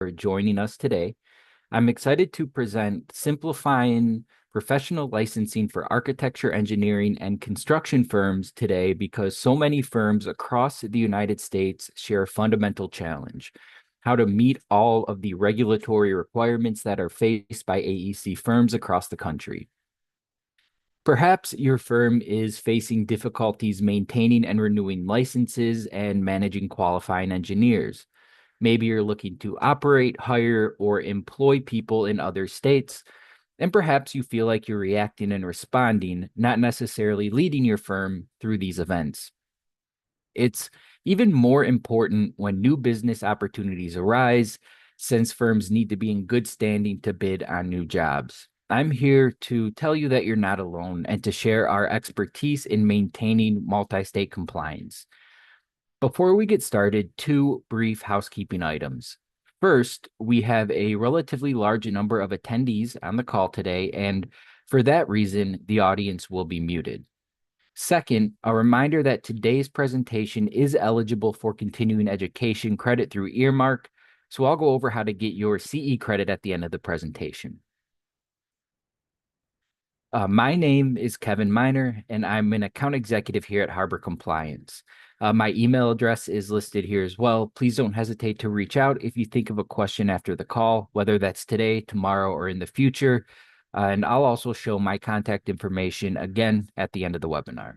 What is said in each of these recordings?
for joining us today. I'm excited to present Simplifying Professional Licensing for Architecture, Engineering, and Construction Firms today because so many firms across the United States share a fundamental challenge: how to meet all of the regulatory requirements that are faced by AEC firms across the country. Perhaps your firm is facing difficulties maintaining and renewing licenses and managing qualifying engineers. Maybe you're looking to operate, hire, or employ people in other states, and perhaps you feel like you're reacting and responding, not necessarily leading your firm through these events. It's even more important when new business opportunities arise, since firms need to be in good standing to bid on new jobs. I'm here to tell you that you're not alone and to share our expertise in maintaining multi-state compliance. Before we get started, two brief housekeeping items. First, we have a relatively large number of attendees on the call today, and for that reason, the audience will be muted. Second, a reminder that today's presentation is eligible for continuing education credit through Earmark, so I'll go over how to get your CE credit at the end of the presentation. My name is Kevin Miner, and I'm an account executive here at Harbor Compliance. My email address is listed here as well. Please don't hesitate to reach out if you think of a question after the call, whether that's today, tomorrow, or in the future. And I'll also show my contact information again at the end of the webinar.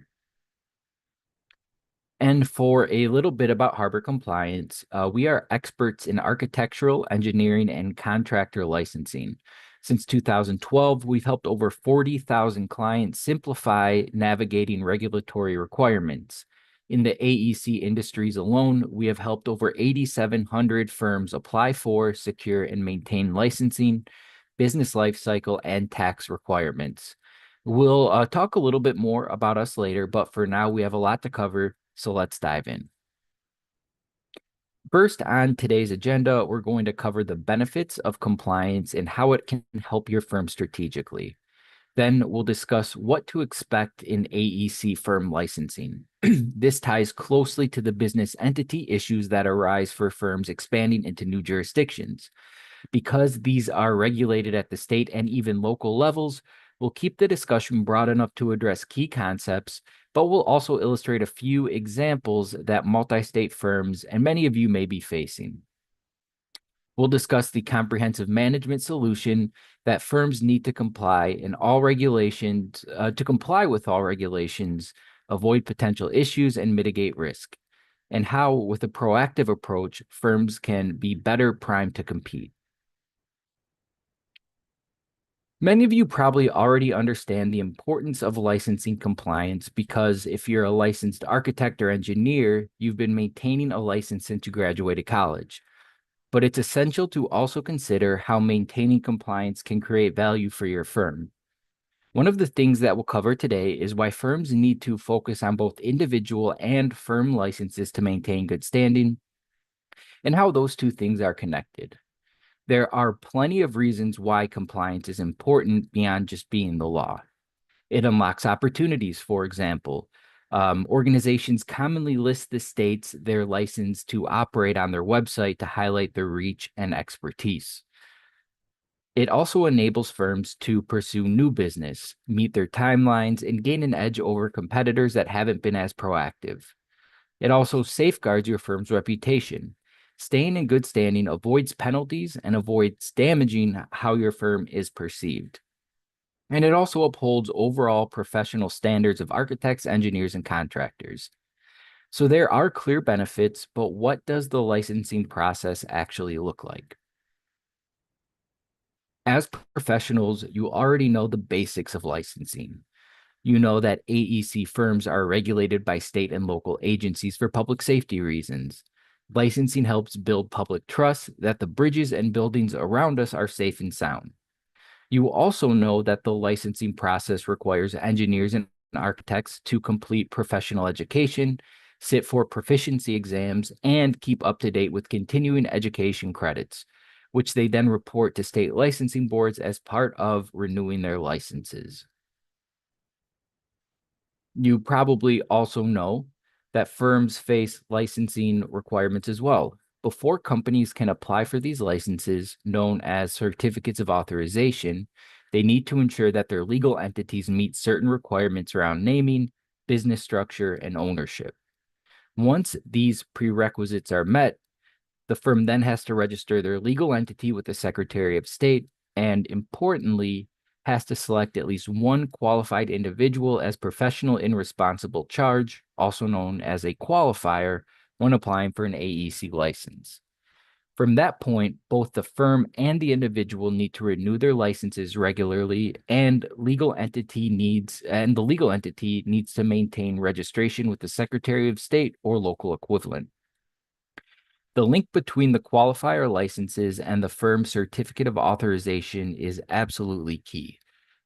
And for a little bit about Harbor Compliance, we are experts in architectural, engineering, and contractor licensing. Since 2012, we've helped over 40,000 clients simplify navigating regulatory requirements. In the AEC industries alone, we have helped over 8,700 firms apply for, secure, and maintain licensing, business lifecycle, and tax requirements. We'll talk a little bit more about us later, but for now, we have a lot to cover, so let's dive in. First on today's agenda, we're going to cover the benefits of compliance and how it can help your firm strategically. Then we'll discuss what to expect in AEC firm licensing. This ties closely to the business entity issues that arise for firms expanding into new jurisdictions. Because these are regulated at the state and even local levels, we'll keep the discussion broad enough to address key concepts, but we'll also illustrate a few examples that multi-state firms and many of you may be facing. We'll discuss the comprehensive management solution that firms need to comply with all regulations, avoid potential issues, and mitigate risk, and how, with a proactive approach, firms can be better primed to compete. Many of you probably already understand the importance of licensing compliance because if you're a licensed architect or engineer, you've been maintaining a license since you graduated college. But it's essential to also consider how maintaining compliance can create value for your firm. One of the things that we'll cover today is why firms need to focus on both individual and firm licenses to maintain good standing, and how those two things are connected. There are plenty of reasons why compliance is important beyond just being the law. It unlocks opportunities, for example. Organizations commonly list the states they're licensed to operate on their website to highlight their reach and expertise. It also enables firms to pursue new business, meet their timelines, and gain an edge over competitors that haven't been as proactive. It also safeguards your firm's reputation. Staying in good standing avoids penalties and avoids damaging how your firm is perceived. And it also upholds overall professional standards of architects, engineers, and contractors. So there are clear benefits, but what does the licensing process actually look like? As professionals, you already know the basics of licensing. You know that AEC firms are regulated by state and local agencies for public safety reasons. Licensing helps build public trust that the bridges and buildings around us are safe and sound. You also know that the licensing process requires engineers and architects to complete professional education, sit for proficiency exams, and keep up to date with continuing education credits, which they then report to state licensing boards as part of renewing their licenses. You probably also know that firms face licensing requirements as well. before companies can apply for these licenses, known as certificates of authorization, they need to ensure that their legal entities meet certain requirements around naming, business structure, and ownership. Once these prerequisites are met, the firm then has to register their legal entity with the Secretary of State, and importantly, has to select at least one qualified individual as professional in responsible charge, also known as a qualifier, when applying for an AEC license. From that point, both the firm and the individual need to renew their licenses regularly, and the legal entity needs to maintain registration with the Secretary of State or local equivalent. The link between the qualifier licenses and the firm's certificate of authorization is absolutely key.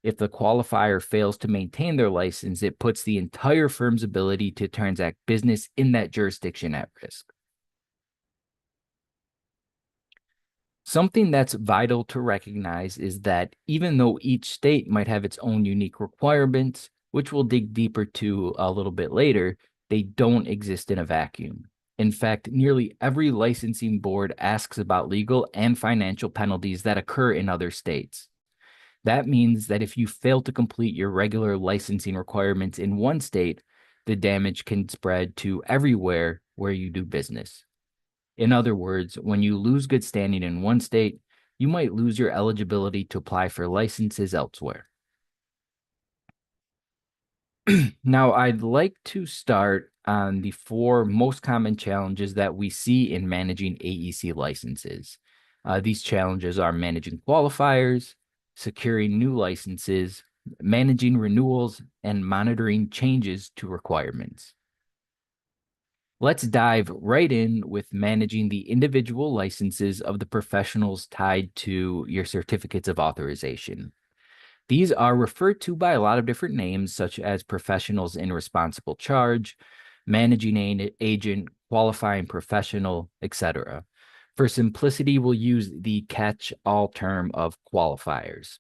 If the qualifier fails to maintain their license, it puts the entire firm's ability to transact business in that jurisdiction at risk. Something that's vital to recognize is that even though each state might have its own unique requirements, which we'll dig deeper to a little bit later, they don't exist in a vacuum. In fact, nearly every licensing board asks about legal and financial penalties that occur in other states. That means that if you fail to complete your regular licensing requirements in one state, the damage can spread to everywhere where you do business. In other words, when you lose good standing in one state, you might lose your eligibility to apply for licenses elsewhere. Now, I'd like to start on the 4 most common challenges that we see in managing AEC licenses. These challenges are managing qualifiers, securing new licenses, managing renewals, and monitoring changes to requirements. Let's dive right in with managing the individual licenses of the professionals tied to your certificates of authorization. These are referred to by a lot of different names, such as professionals in responsible charge, managing agent, qualifying professional, etc. For simplicity, we'll use the catch-all term of qualifiers.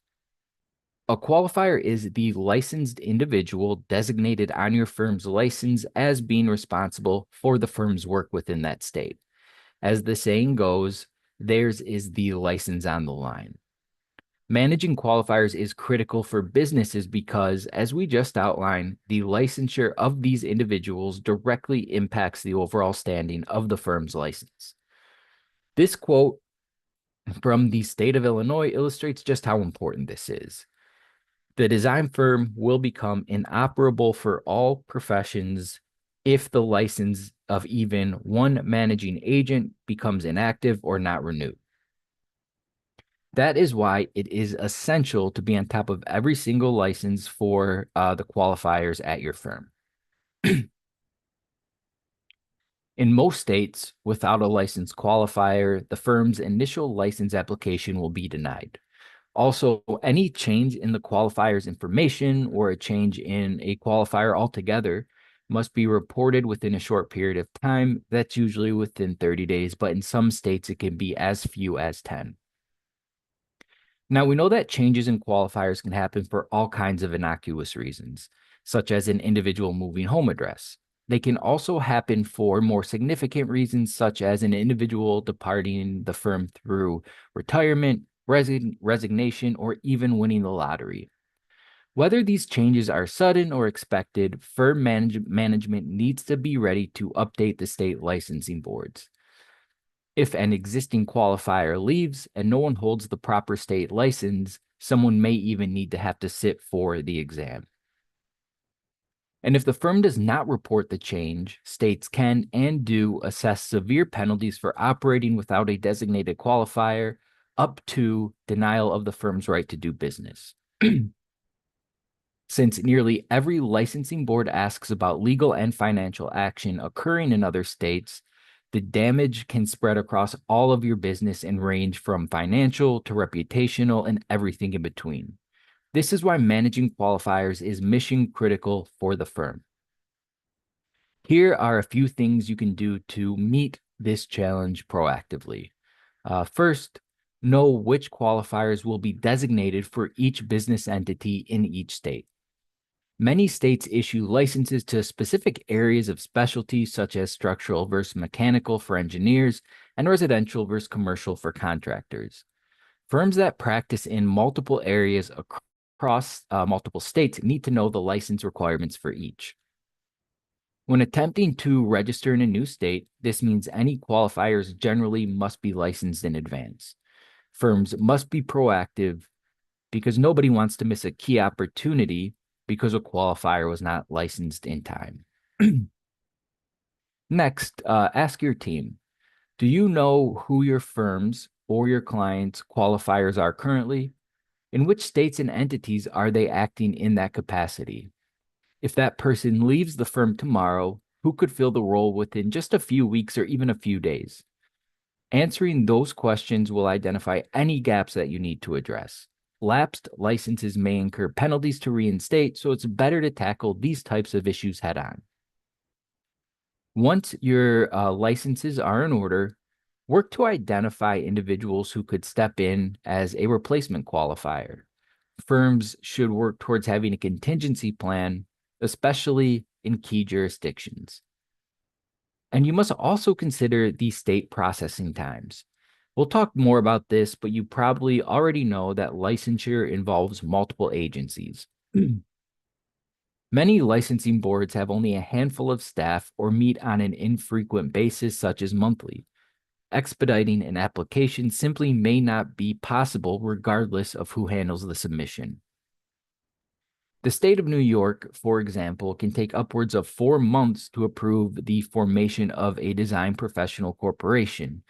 A qualifier is the licensed individual designated on your firm's license as being responsible for the firm's work within that state. As the saying goes, theirs is the license on the line. Managing qualifiers is critical for businesses because, as we just outlined, the licensure of these individuals directly impacts the overall standing of the firm's license. This quote from the state of Illinois illustrates just how important this is. The design firm will become inoperable for all professions if the license of even one managing agent becomes inactive or not renewed. That is why it is essential to be on top of every single license for the qualifiers at your firm. In most states, without a licensed qualifier, the firm's initial license application will be denied. Also, any change in the qualifier's information or a change in a qualifier altogether must be reported within a short period of time. That's usually within 30 days, but in some states, it can be as few as 10. Now, we know that changes in qualifiers can happen for all kinds of innocuous reasons, such as an individual moving home address. They can also happen for more significant reasons, such as an individual departing the firm through retirement, resignation, or even winning the lottery. Whether these changes are sudden or expected, firm management needs to be ready to update the state licensing boards. If an existing qualifier leaves and no one holds the proper state license, someone may even need to have to sit for the exam. And if the firm does not report the change, states can and do assess severe penalties for operating without a designated qualifier, up to denial of the firm's right to do business. Since nearly every licensing board asks about legal and financial action occurring in other states, the damage can spread across all of your business and range from financial to reputational and everything in between. This is why managing qualifiers is mission critical for the firm. Here are a few things you can do to meet this challenge proactively. First, know which qualifiers will be designated for each business entity in each state. Many states issue licenses to specific areas of specialty, such as structural versus mechanical for engineers, and residential versus commercial for contractors. Firms that practice in multiple areas across multiple states need to know the license requirements for each. When attempting to register in a new state, this means any qualifiers generally must be licensed in advance. Firms must be proactive because nobody wants to miss a key opportunity because a qualifier was not licensed in time. Next, ask your team. Do you know who your firms or your clients' qualifiers are currently? In which states and entities are they acting in that capacity? If that person leaves the firm tomorrow, who could fill the role within just a few weeks or even a few days? Answering those questions will identify any gaps that you need to address. Lapsed licenses may incur penalties to reinstate, so it's better to tackle these types of issues head on. Once your licenses are in order, work to identify individuals who could step in as a replacement qualifier. Firms should work towards having a contingency plan, especially in key jurisdictions. And you must also consider the state processing times. We'll talk more about this, but you probably already know that licensure involves multiple agencies. Many licensing boards have only a handful of staff or meet on an infrequent basis, such as monthly. Expediting an application simply may not be possible regardless of who handles the submission. The state of New York, for example, can take upwards of 4 months to approve the formation of a design professional corporation,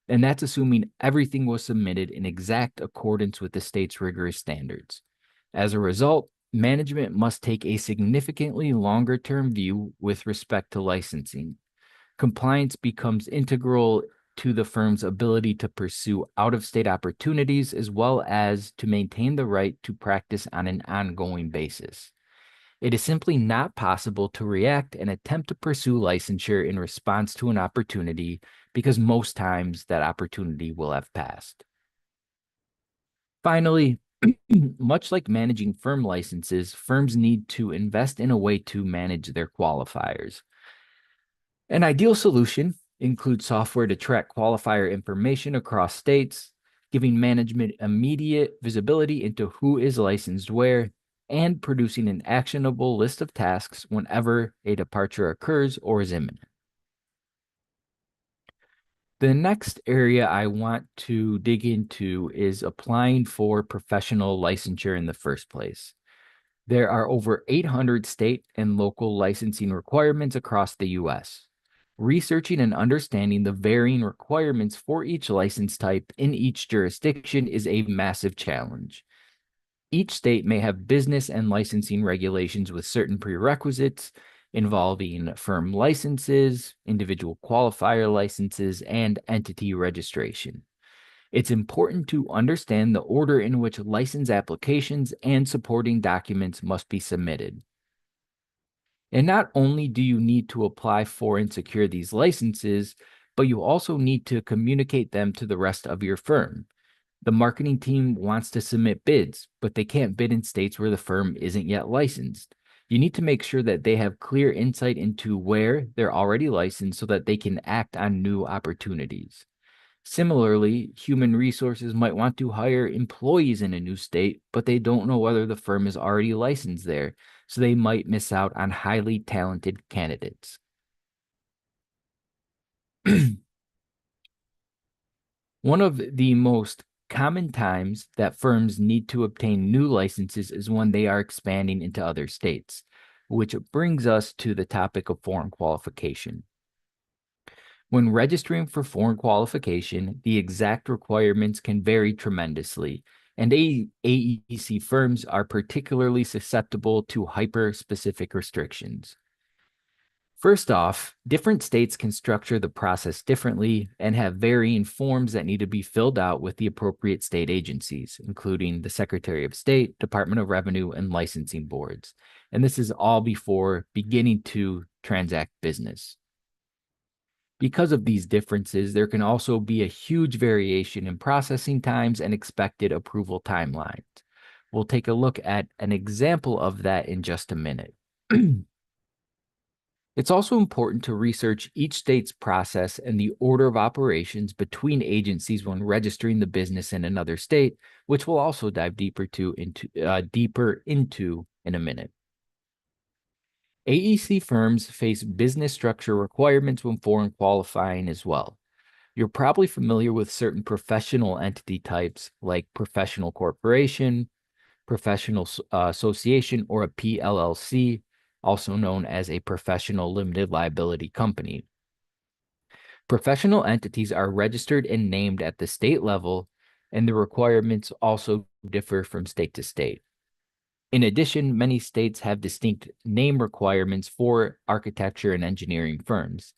and that's assuming everything was submitted in exact accordance with the state's rigorous standards. As a result, management must take a significantly longer-term view with respect to licensing. Compliance becomes integral to the firm's ability to pursue out-of-state opportunities as well as to maintain the right to practice on an ongoing basis. It is simply not possible to react and attempt to pursue licensure in response to an opportunity because most times that opportunity will have passed. Finally, much like managing firm licenses, firms need to invest in a way to manage their qualifiers. An ideal solution includes software to track qualifier information across states, giving management immediate visibility into who is licensed where, and producing an actionable list of tasks whenever a departure occurs or is imminent. The next area I want to dig into is applying for professional licensure in the first place. There are over 800 state and local licensing requirements across the U.S. Researching and understanding the varying requirements for each license type in each jurisdiction is a massive challenge. Each state may have business and licensing regulations with certain prerequisites involving firm licenses, individual qualifier licenses, and entity registration. It's important to understand the order in which license applications and supporting documents must be submitted. And not only do you need to apply for and secure these licenses, but you also need to communicate them to the rest of your firm. The marketing team wants to submit bids, but they can't bid in states where the firm isn't yet licensed. You need to make sure that they have clear insight into where they're already licensed so that they can act on new opportunities. Similarly, human resources might want to hire employees in a new state, but they don't know whether the firm is already licensed there, so they might miss out on highly talented candidates. One of the most common times that firms need to obtain new licenses is when they are expanding into other states, which brings us to the topic of foreign qualification. When registering for foreign qualification, the exact requirements can vary tremendously, and AEC firms are particularly susceptible to hyper-specific restrictions. First off, different states can structure the process differently and have varying forms that need to be filled out with the appropriate state agencies, including the Secretary of State, Department of Revenue, and licensing boards. And this is all before beginning to transact business. Because of these differences, there can also be a huge variation in processing times and expected approval timelines. We'll take a look at an example of that in just a minute. It's also important to research each state's process and the order of operations between agencies when registering the business in another state, which we'll also dive deeper into in a minute. AEC firms face business structure requirements when foreign qualifying as well. You're probably familiar with certain professional entity types like professional corporation, professional association, or a PLLC, also known as a professional limited liability company. Professional entities are registered and named at the state level, and the requirements also differ from state to state. In addition, many states have distinct name requirements for architecture and engineering firms.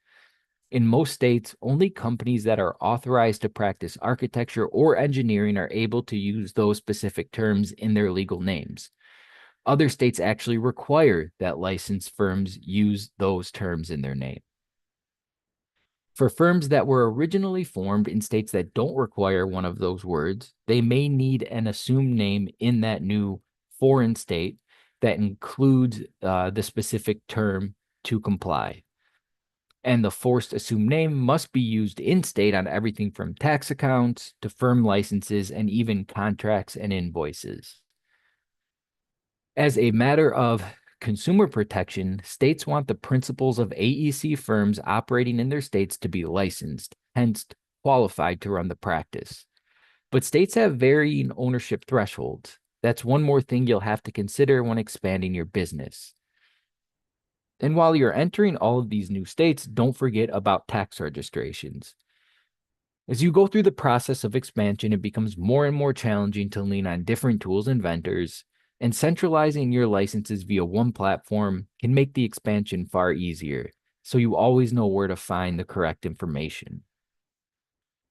In most states, only companies that are authorized to practice architecture or engineering are able to use those specific terms in their legal names. Other states actually require that licensed firms use those terms in their name. For firms that were originally formed in states that don't require one of those words, they may need an assumed name in that new foreign state that includes the specific term to comply. And the forced assumed name must be used in state on everything from tax accounts to firm licenses and even contracts and invoices. As a matter of consumer protection, states want the principals of AEC firms operating in their states to be licensed, hence qualified to run the practice. But states have varying ownership thresholds. That's one more thing you'll have to consider when expanding your business. And while you're entering all of these new states, don't forget about tax registrations. As you go through the process of expansion, it becomes more and more challenging to lean on different tools and vendors, and centralizing your licenses via one platform can make the expansion far easier, so you always know where to find the correct information.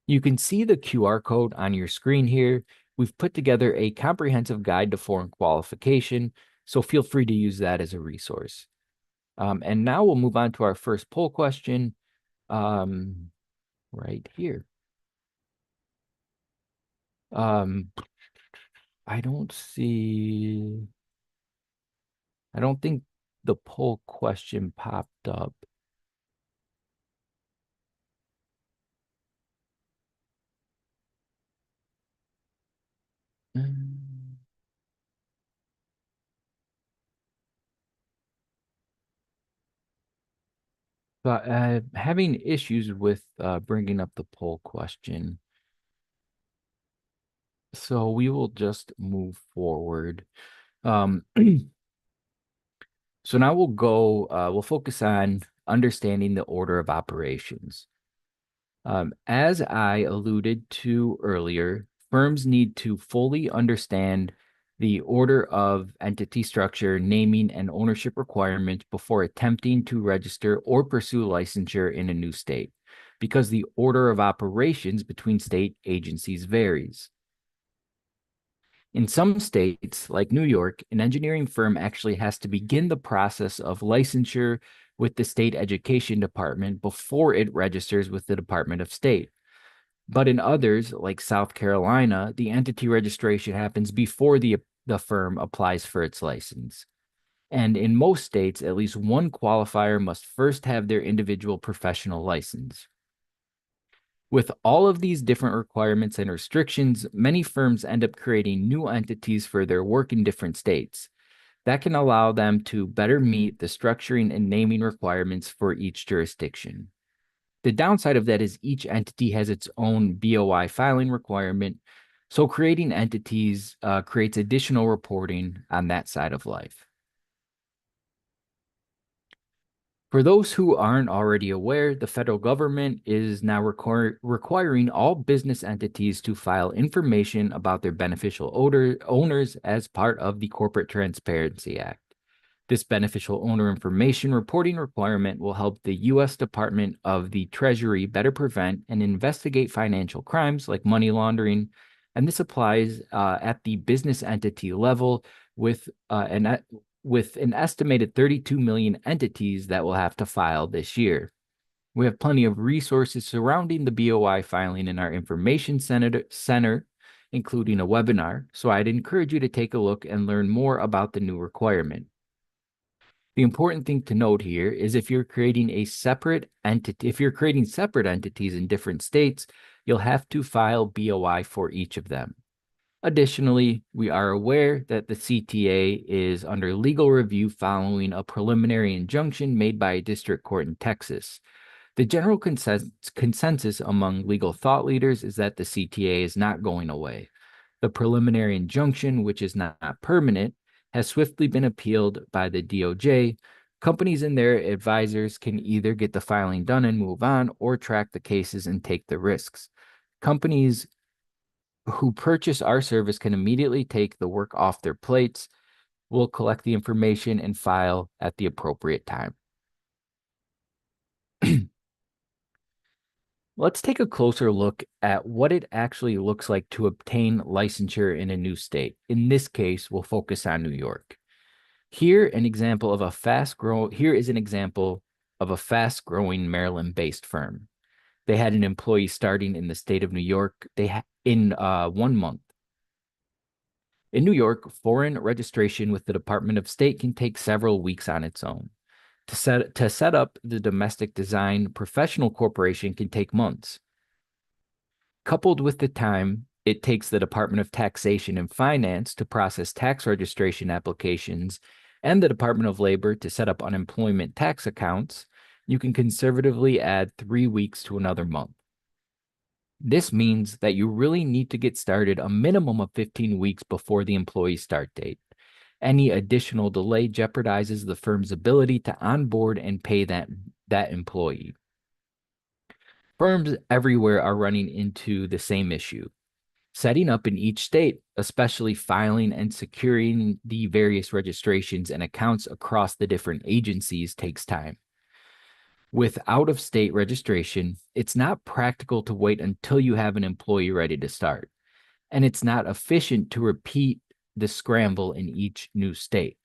You can see the QR code on your screen here. We've put together a comprehensive guide to foreign qualification, so feel free to use that as a resource. And now we'll move on to our first poll question right here. I don't think the poll question popped up. But having issues with bringing up the poll question. So we will just move forward. So now we'll focus on understanding the order of operations. As I alluded to earlier, firms need to fully understand the order of entity structure, naming, and ownership requirements before attempting to register or pursue licensure in a new state, because the order of operations between state agencies varies. In some states, like New York, an engineering firm actually has to begin the process of licensure with the state education department before it registers with the Department of State. But in others, like South Carolina, the entity registration happens before the firm applies for its license. And in most states, at least one qualifier must first have their individual professional license. With all of these different requirements and restrictions, many firms end up creating new entities for their work in different states. That can allow them to better meet the structuring and naming requirements for each jurisdiction. The downside of that is each entity has its own BOI filing requirement, so creating entities creates additional reporting on that side of life. For those who aren't already aware, the federal government is now requiring all business entities to file information about their beneficial owners as part of the Corporate Transparency Act. This beneficial owner information reporting requirement will help the U.S. Department of the Treasury better prevent and investigate financial crimes like money laundering, and this applies at the business entity level with an estimated 32 million entities that will have to file this year. We have plenty of resources surrounding the BOI filing in our information center, including a webinar, so I'd encourage you to take a look and learn more about the new requirement. The important thing to note here is if you're creating separate entities in different states, you'll have to file BOI for each of them. Additionally, we are aware that the CTA is under legal review following a preliminary injunction made by a district court in Texas. The general consensus among legal thought leaders is that the CTA is not going away. The preliminary injunction, which is not permanent, has swiftly been appealed by the DOJ. Companies and their advisors can either get the filing done and move on or track the cases and take the risks. Companies who purchase our service can immediately take the work off their plates. We'll collect the information and file at the appropriate time. Let's take a closer look at what it actually looks like to obtain licensure in a new state. In this case, we'll focus on New York. Here is an example of a fast-growing Maryland-based firm. They had an employee starting in the state of New York in 1 month. In New York, foreign registration with the Department of State can take several weeks on its own. To set up the domestic design professional corporation can take months. Coupled with the time it takes the Department of Taxation and Finance to process tax registration applications and the Department of Labor to set up unemployment tax accounts, you can conservatively add 3 weeks to another month. This means that you really need to get started a minimum of 15 weeks before the employee start date. Any additional delay jeopardizes the firm's ability to onboard and pay that employee. Firms everywhere are running into the same issue. Setting up in each state, especially filing and securing the various registrations and accounts across the different agencies, takes time. With out-of-state registration, it's not practical to wait until you have an employee ready to start, and it's not efficient to repeat the scramble in each new state.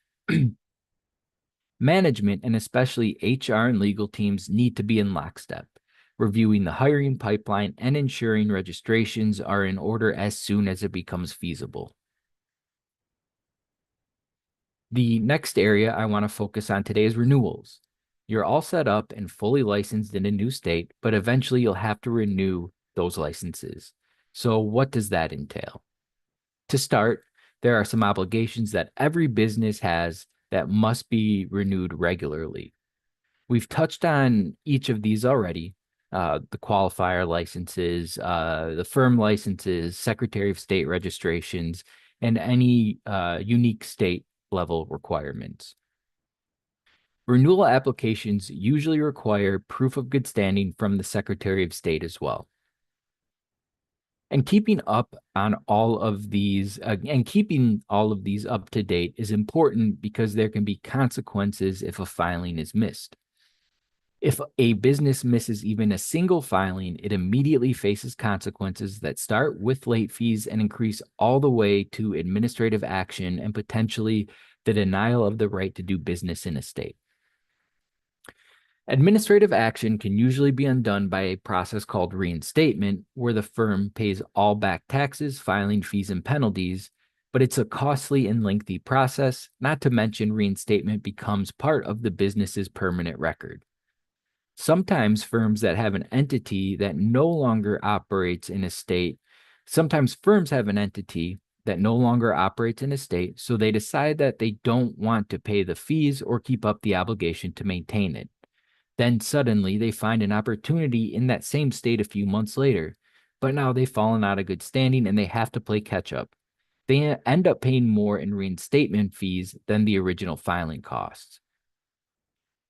Management and especially HR and legal teams need to be in lockstep, reviewing the hiring pipeline and ensuring registrations are in order as soon as it becomes feasible. The next area I want to focus on today is renewals. You're all set up and fully licensed in a new state, but eventually you'll have to renew those licenses. So what does that entail? To start, there are some obligations that every business has that must be renewed regularly. We've touched on each of these already, the qualifier licenses, the firm licenses, Secretary of State registrations, and any unique state level requirements. Renewal applications usually require proof of good standing from the Secretary of State as well. And keeping up on all of these keeping all of these up to date is important because there can be consequences if a filing is missed. If a business misses even a single filing, it immediately faces consequences that start with late fees and increase all the way to administrative action and potentially the denial of the right to do business in a state. Administrative action can usually be undone by a process called reinstatement, where the firm pays all back taxes, filing fees, and penalties, but it's a costly and lengthy process, not to mention reinstatement becomes part of the business's permanent record. Sometimes firms that have an entity that no longer operates in a state, sometimes firms have an entity that no longer operates in a state, so they decide that they don't want to pay the fees or keep up the obligation to maintain it. Then suddenly they find an opportunity in that same state a few months later, but now they've fallen out of good standing and they have to play catch up. They end up paying more in reinstatement fees than the original filing costs.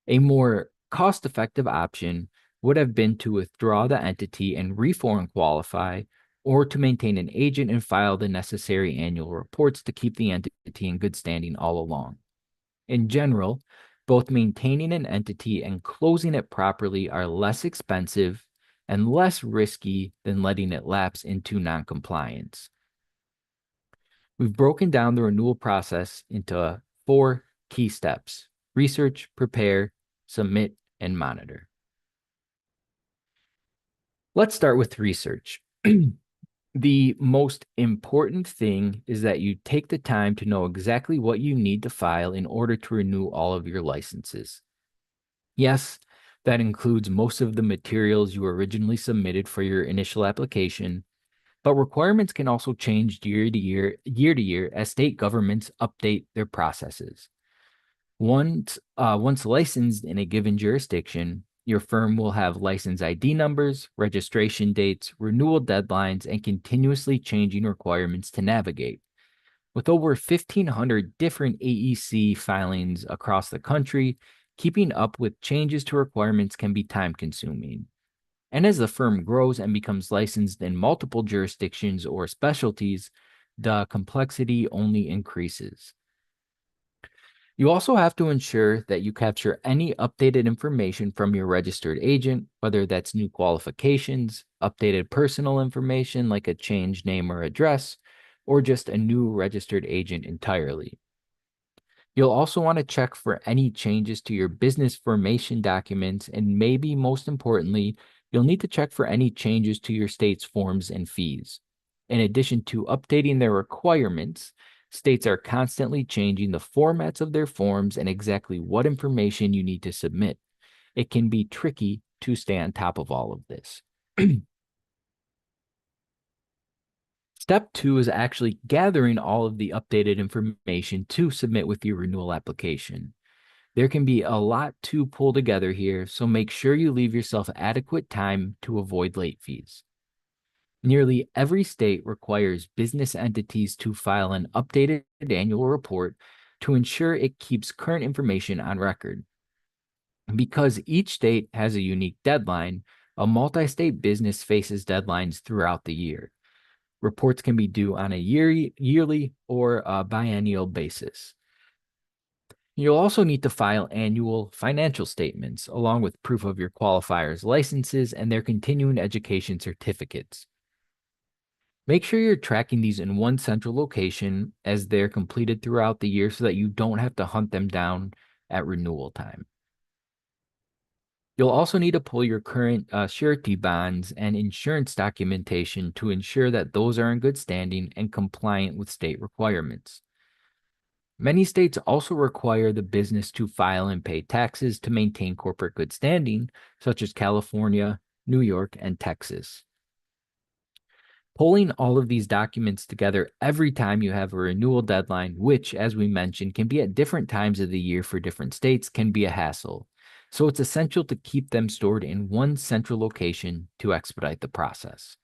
A more cost-effective option would have been to withdraw the entity and reform qualify, or to maintain an agent and file the necessary annual reports to keep the entity in good standing all along. In general, both maintaining an entity and closing it properly are less expensive and less risky than letting it lapse into noncompliance. We've broken down the renewal process into 4 key steps: research, prepare, submit, and monitor. Let's start with research. The most important thing is that you take the time to know exactly what you need to file in order to renew all of your licenses. Yes, that includes most of the materials you originally submitted for your initial application, but requirements can also change year to year as state governments update their processes. Once licensed in a given jurisdiction, your firm will have license ID numbers, registration dates, renewal deadlines, and continuously changing requirements to navigate. With over 1,500 different AEC filings across the country, keeping up with changes to requirements can be time consuming. And as the firm grows and becomes licensed in multiple jurisdictions or specialties, the complexity only increases. You also have to ensure that you capture any updated information from your registered agent, whether that's new qualifications, updated personal information like a changed name or address, or just a new registered agent entirely. You'll also want to check for any changes to your business formation documents, and maybe most importantly, you'll need to check for any changes to your state's forms and fees. In addition to updating their requirements, states are constantly changing the formats of their forms and exactly what information you need to submit. It can be tricky to stay on top of all of this. Step 2 is actually gathering all of the updated information to submit with your renewal application. There can be a lot to pull together here, so make sure you leave yourself adequate time to avoid late fees. Nearly every state requires business entities to file an updated annual report to ensure it keeps current information on record. Because each state has a unique deadline, a multi-state business faces deadlines throughout the year. Reports can be due on a yearly or a biennial basis. You'll also need to file annual financial statements along with proof of your qualifiers' licenses and their continuing education certificates. Make sure you're tracking these in one central location as they're completed throughout the year so that you don't have to hunt them down at renewal time. You'll also need to pull your current surety bonds and insurance documentation to ensure that those are in good standing and compliant with state requirements. Many states also require the business to file and pay taxes to maintain corporate good standing, such as California, New York, and Texas. Pulling all of these documents together every time you have a renewal deadline, which, as we mentioned, can be at different times of the year for different states, can be a hassle. So it's essential to keep them stored in one central location to expedite the process.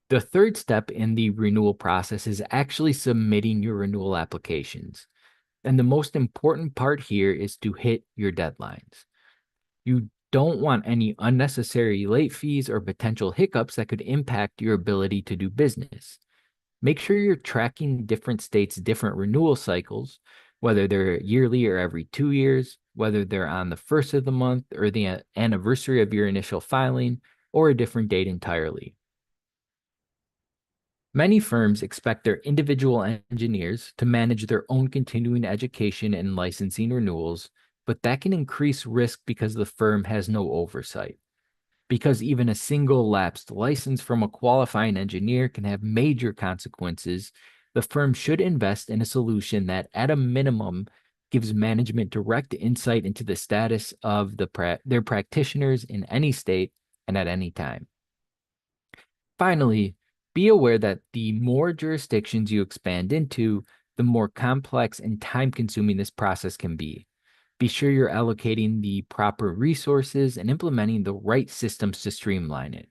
The third step in the renewal process is actually submitting your renewal applications. And the most important part here is to hit your deadlines. You don't want any unnecessary late fees or potential hiccups that could impact your ability to do business. Make sure you're tracking different states' different renewal cycles, whether they're yearly or every 2 years, whether they're on the first of the month or the anniversary of your initial filing, or a different date entirely. Many firms expect their individual engineers to manage their own continuing education and licensing renewals, but that can increase risk because the firm has no oversight. Because even a single lapsed license from a qualifying engineer can have major consequences, the firm should invest in a solution that, at a minimum, gives management direct insight into the status of their practitioners in any state and at any time. Finally, be aware that the more jurisdictions you expand into, the more complex and time-consuming this process can be. Be sure you're allocating the proper resources and implementing the right systems to streamline it.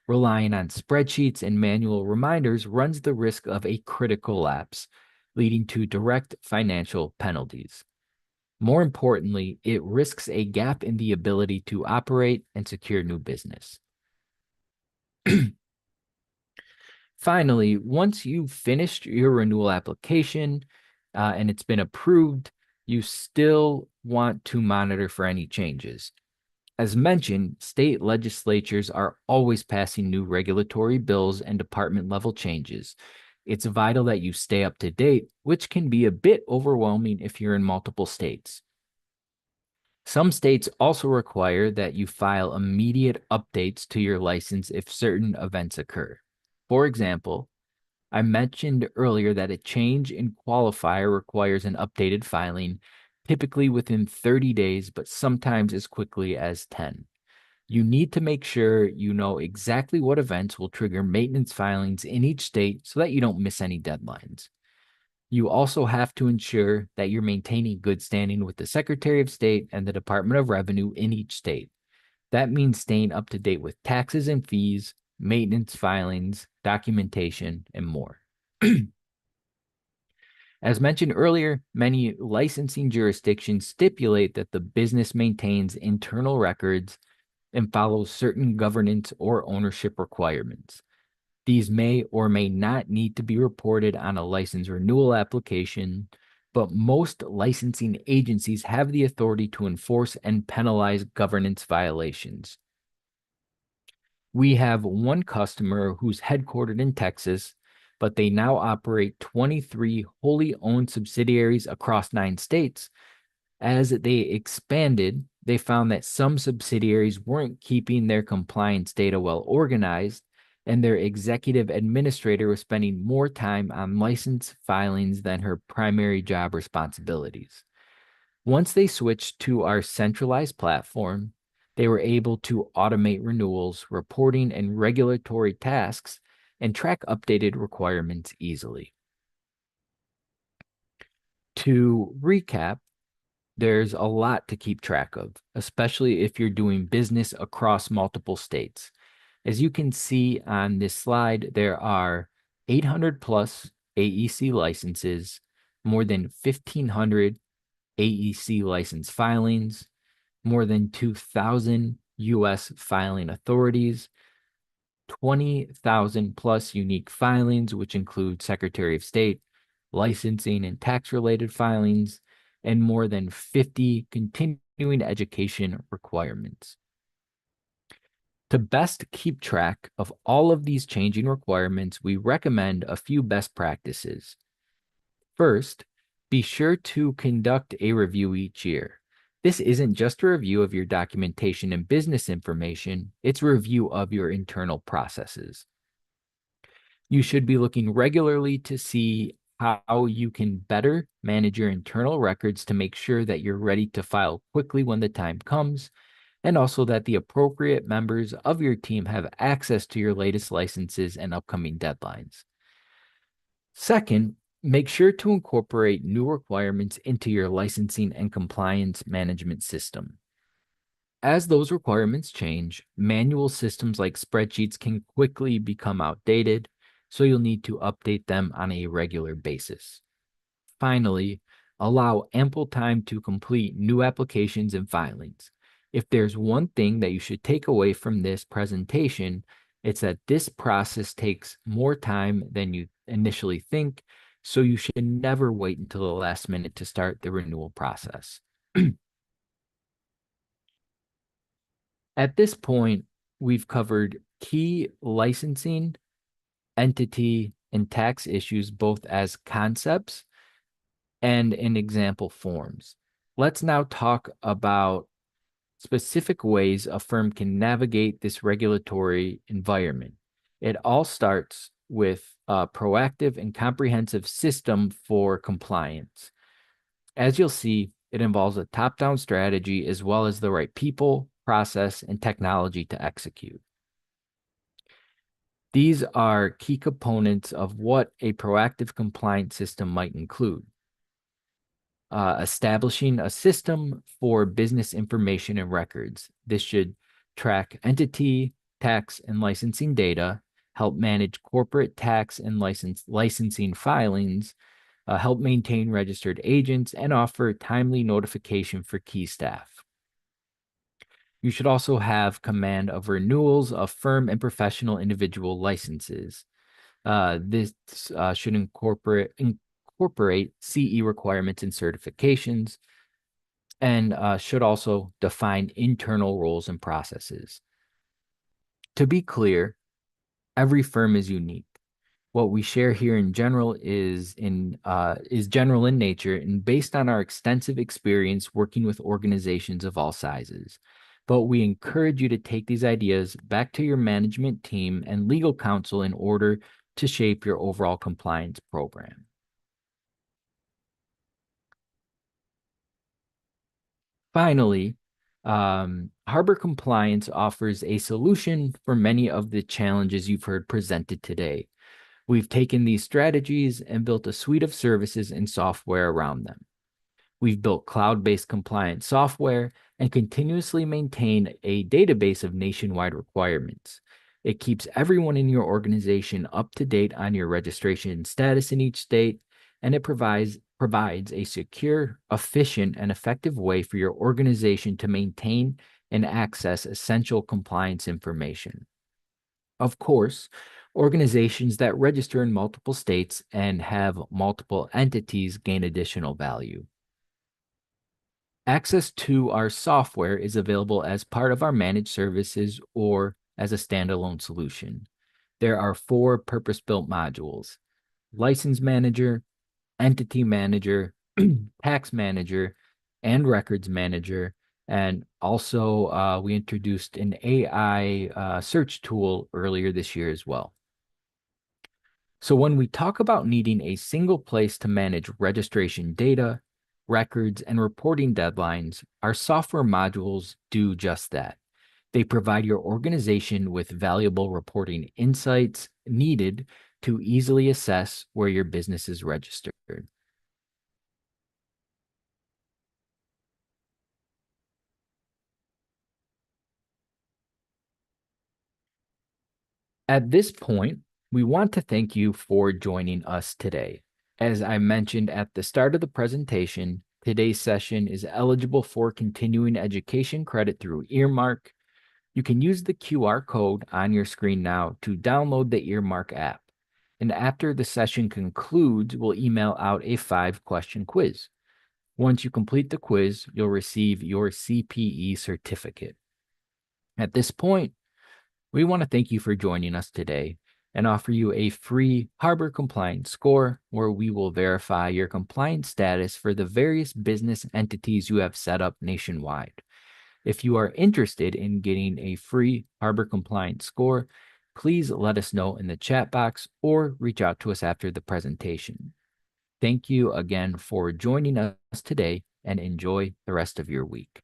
Relying on spreadsheets and manual reminders runs the risk of a critical lapse, leading to direct financial penalties. More importantly, it risks a gap in the ability to operate and secure new business. Finally, once you've finished your renewal application and it's been approved, you still want to monitor for any changes. As mentioned, state legislatures are always passing new regulatory bills and department level changes. It's vital that you stay up to date, which can be a bit overwhelming if you're in multiple states. Some states also require that you file immediate updates to your license if certain events occur. For example, I mentioned earlier that a change in qualifier requires an updated filing, typically within 30 days, but sometimes as quickly as 10. You need to make sure you know exactly what events will trigger maintenance filings in each state so that you don't miss any deadlines. You also have to ensure that you're maintaining good standing with the Secretary of State and the Department of Revenue in each state. That means staying up to date with taxes and fees, maintenance filings, documentation, and more. As mentioned earlier, many licensing jurisdictions stipulate that the business maintains internal records and follows certain governance or ownership requirements. These may or may not need to be reported on a license renewal application, but most licensing agencies have the authority to enforce and penalize governance violations. We have one customer who's headquartered in Texas, but they now operate 23 wholly owned subsidiaries across 9 states. As they expanded, they found that some subsidiaries weren't keeping their compliance data well organized, and their executive administrator was spending more time on license filings than her primary job responsibilities. Once they switched to our centralized platform, they were able to automate renewals, reporting, and regulatory tasks and track updated requirements easily. To recap, there's a lot to keep track of, especially if you're doing business across multiple states. As you can see on this slide, there are 800 plus AEC licenses, more than 1,500 AEC license filings, more than 2,000 US filing authorities, 20,000 plus unique filings, which include Secretary of State, licensing, and tax-related filings, and more than 50 continuing education requirements. To best keep track of all of these changing requirements, we recommend a few best practices. First, be sure to conduct a review each year. This isn't just a review of your documentation and business information, it's a review of your internal processes. You should be looking regularly to see how you can better manage your internal records to make sure that you're ready to file quickly when the time comes, and also that the appropriate members of your team have access to your latest licenses and upcoming deadlines. Second, make sure to incorporate new requirements into your licensing and compliance management system. As those requirements change, manual systems like spreadsheets can quickly become outdated, so you'll need to update them on a regular basis. Finally, allow ample time to complete new applications and filings. If there's one thing that you should take away from this presentation, it's that this process takes more time than you initially think, so you should never wait until the last minute to start the renewal process. At this point, we've covered key licensing, entity, and tax issues both as concepts and in example forms. Let's now talk about specific ways a firm can navigate this regulatory environment. It all starts with a proactive and comprehensive system for compliance. As you'll see, it involves a top-down strategy as well as the right people, process, and technology to execute. These are key components of what a proactive compliance system might include. Establishing a system for business information and records. This should track entity, tax, and licensing data, help manage corporate tax and licensing filings, help maintain registered agents, and offer timely notification for key staff. You should also have command of renewals of firm and professional individual licenses. This should incorporate CE requirements and certifications, and should also define internal roles and processes. To be clear, every firm is unique. What we share here in general is general in nature and based on our extensive experience working with organizations of all sizes. But we encourage you to take these ideas back to your management team and legal counsel in order to shape your overall compliance program. Finally, Harbor Compliance offers a solution for many of the challenges you've heard presented today. We've taken these strategies and built a suite of services and software around them. We've built cloud-based compliance software and continuously maintain a database of nationwide requirements. It keeps everyone in your organization up to date on your registration status in each state, and it provides a secure, efficient, and effective way for your organization to maintain and access essential compliance information. Of course, organizations that register in multiple states and have multiple entities gain additional value. Access to our software is available as part of our managed services or as a standalone solution. There are 4 purpose-built modules: License Manager, Entity Manager, Tax Manager, and Records Manager. And also, we introduced an AI search tool earlier this year as well. So when we talk about needing a single place to manage registration data, records, and reporting deadlines, our software modules do just that. They provide your organization with valuable reporting insights needed to easily assess where your business is registered. At this point, we want to thank you for joining us today. As I mentioned at the start of the presentation, today's session is eligible for continuing education credit through Earmark. You can use the QR code on your screen now to download the Earmark app. And after the session concludes, we'll email out a 5-question quiz. Once you complete the quiz, you'll receive your CPE certificate. At this point, we want to thank you for joining us today and offer you a free Harbor Compliance Score where we will verify your compliance status for the various business entities you have set up nationwide. If you are interested in getting a free Harbor Compliance Score, please let us know in the chat box or reach out to us after the presentation. Thank you again for joining us today and enjoy the rest of your week.